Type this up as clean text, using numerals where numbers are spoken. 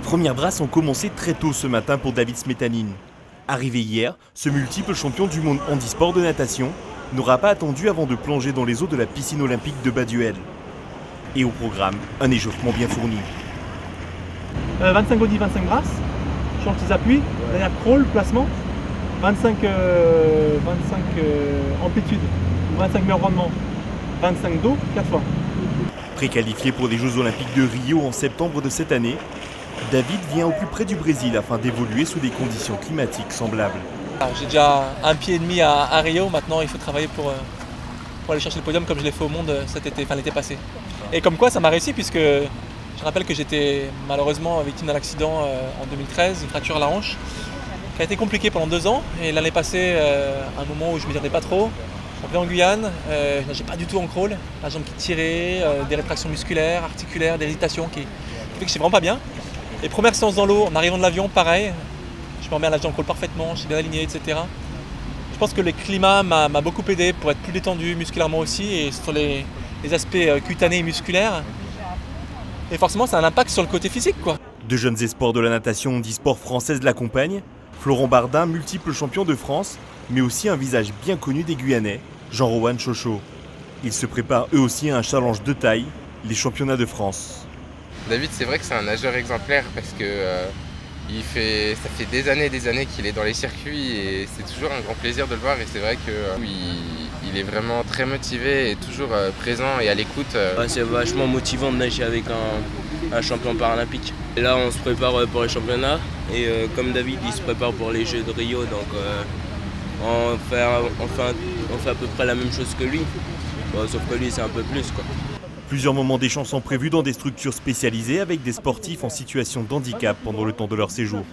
premières brasses ont commencé très tôt ce matin pour David Smetanine. Arrivé hier, ce multiple champion du monde handisport de natation n'aura pas attendu avant de plonger dans les eaux de la piscine olympique de Baduel. Et au programme, un échauffement bien fourni. 25 body, 25 brasses, change tes appuis, derrière crawl, placement, 25 amplitude, 25 meilleur rendement, 25 dos, 4 fois. Préqualifié pour les Jeux Olympiques de Rio en septembre de cette année, David vient au plus près du Brésil afin d'évoluer sous des conditions climatiques semblables. J'ai déjà un pied et demi à Rio, maintenant il faut travailler pour aller chercher le podium comme je l'ai fait au monde l'été passé. Et comme quoi ça m'a réussi puisque je rappelle que j'étais malheureusement victime d'un accident en 2013, une fracture à la hanche, qui a été compliquée pendant 2 ans. Et l'année passée, un moment où je ne m'y attendais pas trop, je suis en Guyane, je nageais pas du tout en crawl, la jambe qui tirait, des rétractions musculaires, articulaires, des irritations qui fait que je suis vraiment pas bien. Et première séance dans l'eau, en arrivant de l'avion, pareil, je me remets à nager en crawl parfaitement, je suis bien aligné, etc. Je pense que le climat m'a beaucoup aidé pour être plus détendu musculairement aussi et sur les aspects cutanés et musculaires. Et forcément, ça a un impact sur le côté physique, quoi. De jeunes espoirs de la natation handisport française l'accompagnent. Florent Bardin, multiple champion de France, mais aussi un visage bien connu des Guyanais, Jean-Rowan Chocho. Ils se préparent eux aussi à un challenge de taille, les championnats de France. David, c'est vrai que c'est un nageur exemplaire parce que ça fait des années qu'il est dans les circuits et c'est toujours un grand plaisir de le voir. Et c'est vrai qu'il est vraiment très motivé et toujours présent et à l'écoute. C'est vachement motivant de nager avec un champion paralympique. Et là, on se prépare pour les championnats et comme David, il se prépare pour les Jeux de Rio, donc on fait à peu près la même chose que lui, sauf que lui, c'est un peu plus, quoi. Plusieurs moments d'échange sont prévus dans des structures spécialisées avec des sportifs en situation de handicap pendant le temps de leur séjour.